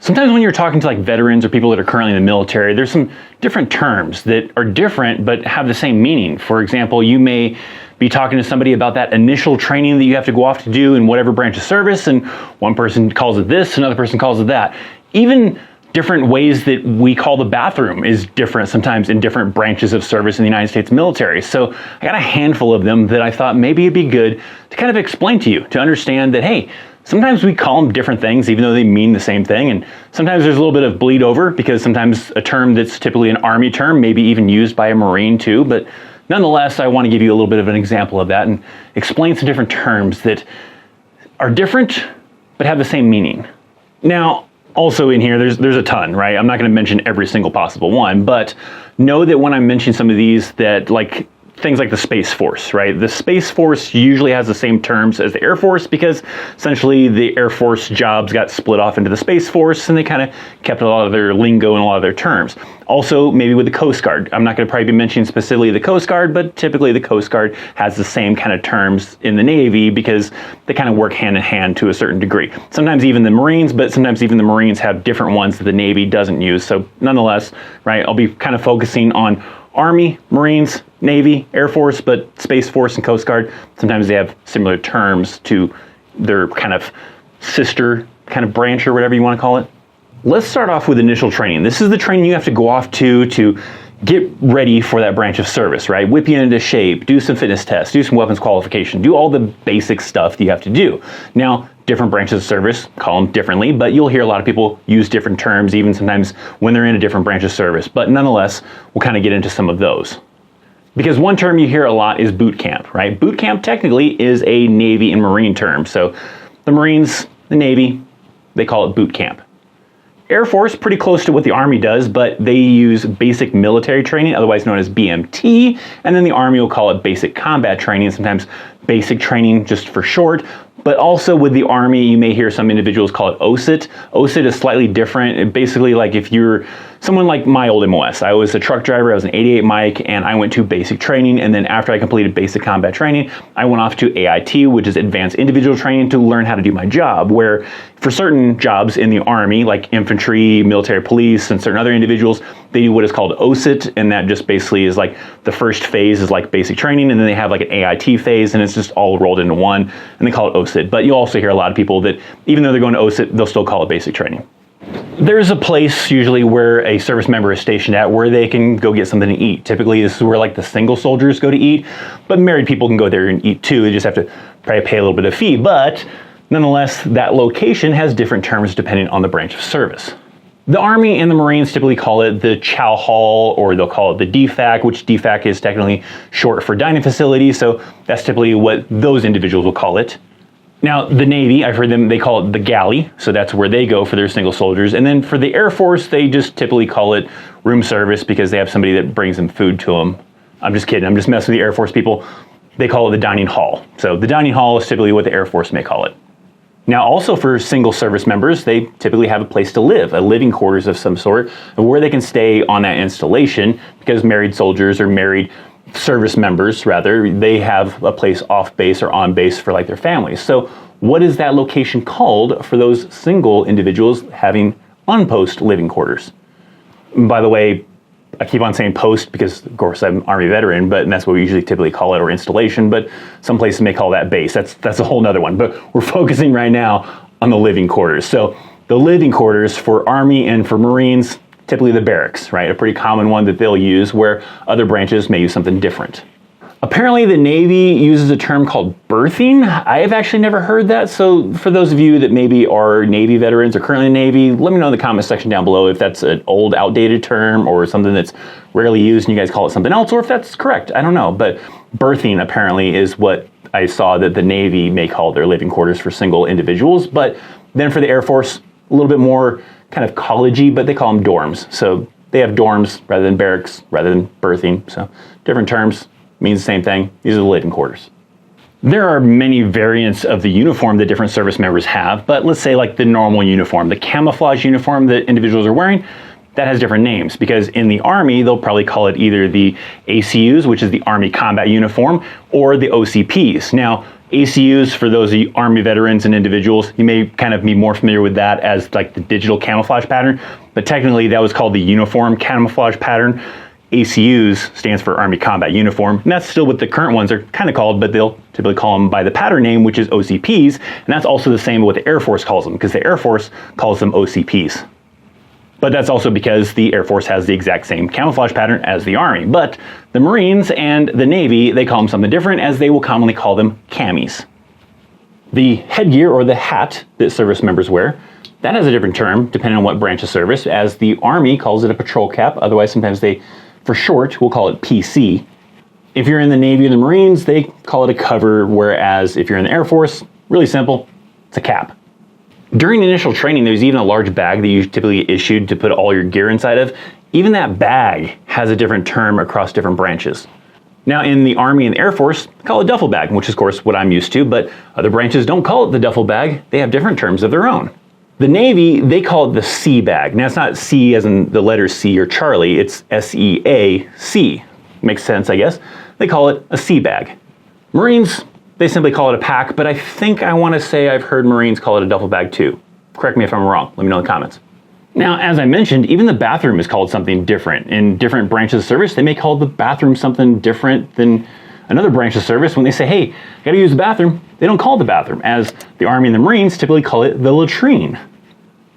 Sometimes when you're talking to like veterans or people that are currently in the military, there's some different terms that are different but have the same meaning. For example, you may be talking to somebody about that initial training that you have to go off to do in whatever branch of service, and one person calls it this, another person calls it that. Even different ways that we call the bathroom is different sometimes in different branches of service in the United States military. So I got a handful of them that I thought maybe it'd be good to kind of explain to you, to understand that, hey, sometimes we call them different things even though they mean the same thing, and sometimes there's a little bit of bleed over because sometimes a term that's typically an Army term may be even used by a Marine too, but nonetheless, I want to give you a little bit of an example of that and explain some different terms that are different but have the same meaning. Now, also in here, there's a ton, right? I'm not going to mention every single possible one, but know that when I mention some of these, that like things like the Space Force, right? The Space Force usually has the same terms as the Air Force because essentially the Air Force jobs got split off into the Space Force and they kind of kept a lot of their lingo and a lot of their terms. Also, maybe with the Coast Guard. I'm not going to probably be mentioning specifically the Coast Guard, but typically the Coast Guard has the same kind of terms in the Navy because they kind of work hand in hand to a certain degree. Sometimes even the Marines, but sometimes even the Marines have different ones that the Navy doesn't use. So nonetheless, right, I'll be kind of focusing on Army, Marines, Navy, Air Force, but Space Force and Coast Guard, sometimes they have similar terms to their kind of sister kind of branch or whatever you want to call it. Let's start off with initial training. This is the training you have to go off to get ready for that branch of service, right? Whip you into shape, do some fitness tests, do some weapons qualification, do all the basic stuff that you have to do. Now, different branches of service call them differently, but you'll hear a lot of people use different terms even sometimes when they're in a different branch of service. But nonetheless, we'll kind of get into some of those. Because one term you hear a lot is boot camp, right? Boot camp technically is a Navy and Marine term. So the Marines, the Navy, they call it boot camp. Air Force, pretty close to what the Army does, but they use basic military training, otherwise known as BMT, and then the Army will call it basic combat training, sometimes basic training just for short. But also with the Army, you may hear some individuals call it OSIT. OSIT is slightly different. It basically, like if you're someone like my old MOS, I was a truck driver, I was an 88 mic, and I went to basic training, and then after I completed basic combat training, I went off to AIT, which is advanced individual training, to learn how to do my job, where for certain jobs in the Army, like infantry, military police, and certain other individuals, they do what is called OSIT, and that just basically is like the first phase is like basic training, and then they have like an AIT phase, and it's just all rolled into one, and they call it OSIT. But you'll also hear a lot of people that even though they're going to OSIT, they'll still call it basic training. There's a place usually where a service member is stationed at where they can go get something to eat. Typically this is where like the single soldiers go to eat, but married people can go there and eat too. They just have to probably pay a little bit of fee, but nonetheless, that location has different terms depending on the branch of service. The Army and the Marines typically call it the chow hall, or they'll call it the DFAC, which DFAC is technically short for dining facility, so that's typically what those individuals will call it. Now, the Navy, I've heard them, they call it the galley, so that's where they go for their single soldiers. And then for the Air Force, they just typically call it room service because they have somebody that brings them food to them. I'm just kidding, I'm just messing with the Air Force people. They call it the dining hall. So the dining hall is typically what the Air Force may call it. Now, also for single service members, they typically have a place to live, a living quarters of some sort, where they can stay on that installation, because married soldiers or married service members, rather, they have a place off base or on base for like their families. So what is that location called for those single individuals having on-post living quarters? By the way, I keep on saying post because, of course, I'm an Army veteran, but that's what we usually typically call it, or installation, but some places may call that base. That's a whole nother one, but we're focusing right now on the living quarters. So the living quarters for Army and for Marines, typically the barracks, right? A pretty common one that they'll use, where other branches may use something different. Apparently the Navy uses a term called berthing. I have actually never heard that, so for those of you that maybe are Navy veterans or currently in the Navy, let me know in the comment section down below if that's an old, outdated term or something that's rarely used and you guys call it something else, or if that's correct. I don't know, but berthing apparently is what I saw that the Navy may call their living quarters for single individuals. But then for the Air Force, a little bit more kind of college-y, but they call them dorms. So they have dorms rather than barracks, rather than berthing. So different terms, means the same thing. These are the living quarters. There are many variants of the uniform that different service members have, but let's say like the normal uniform, the camouflage uniform that individuals are wearing, that has different names, because in the Army, they'll probably call it either the ACUs, which is the Army Combat Uniform, or the OCPs. Now, ACUs, for those of you Army veterans and individuals, you may kind of be more familiar with that as like the digital camouflage pattern, but technically that was called the uniform camouflage pattern. ACUs stands for Army Combat Uniform, and that's still what the current ones are kind of called, but they'll typically call them by the pattern name, which is OCPs, and that's also the same with what the Air Force calls them, because the Air Force calls them OCPs. But that's also because the Air Force has the exact same camouflage pattern as the Army. But the Marines and the Navy, they call them something different, as they will commonly call them camis. The headgear, or the hat, that service members wear, that has a different term depending on what branch of service, as the Army calls it a patrol cap. Otherwise, sometimes they, for short, will call it PC. If you're in the Navy or the Marines, they call it a cover, whereas if you're in the Air Force, really simple, it's a cap. During initial training, there's even a large bag that you typically get issued to put all your gear inside of. Even that bag has a different term across different branches. Now, in the Army and the Air Force, they call it a duffel bag, which is, of course, what I'm used to, but other branches don't call it the duffel bag. They have different terms of their own. The Navy, they call it the C bag. Now, it's not C as in the letter C or Charlie, it's SEAC. Makes sense, I guess. They call it a C bag. Marines, they simply call it a pack, but I think I want to say I've heard Marines call it a duffel bag too. Correct me if I'm wrong. Let me know in the comments. Now, as I mentioned, even the bathroom is called something different. In different branches of service, they may call the bathroom something different than another branch of service. When they say, hey, gotta use the bathroom, they don't call it the bathroom, as the Army and the Marines typically call it the latrine.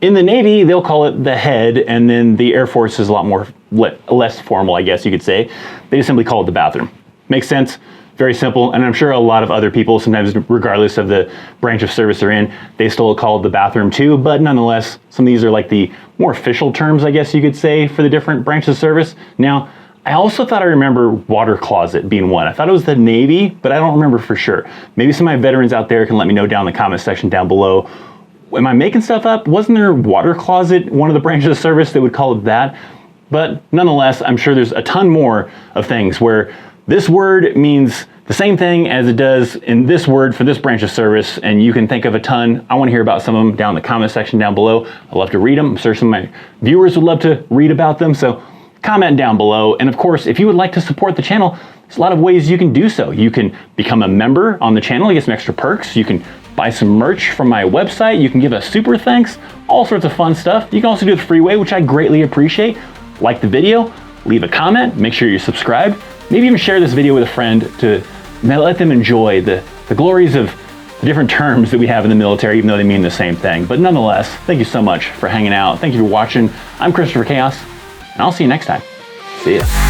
In the Navy, they'll call it the head, and then the Air Force is a lot more less formal, I guess you could say. They just simply call it the bathroom. Makes sense? Very simple, and I'm sure a lot of other people, sometimes regardless of the branch of service they're in, they still call it the bathroom too, but nonetheless, some of these are like the more official terms, I guess you could say, for the different branches of service. Now, I also thought I remember water closet being one. I thought it was the Navy, but I don't remember for sure. Maybe some of my veterans out there can let me know down in the comment section down below. Am I making stuff up? Wasn't there water closet, one of the branches of service that would call it that? But nonetheless, I'm sure there's a ton more of things where this word means the same thing as it does in this word for this branch of service, and you can think of a ton. I want to hear about some of them down in the comment section down below. I love to read them. I'm sure some of my viewers would love to read about them, so comment down below. And of course, if you would like to support the channel, there's a lot of ways you can do so. You can become a member on the channel, you get some extra perks. You can buy some merch from my website. You can give a super thanks, all sorts of fun stuff. You can also do the free way, which I greatly appreciate. Like the video, leave a comment, make sure you're subscribed. Maybe even share this video with a friend to let them enjoy the glories of the different terms that we have in the military, even though they mean the same thing. But nonetheless, thank you so much for hanging out. Thank you for watching. I'm Christopher Chaos, and I'll see you next time. See ya.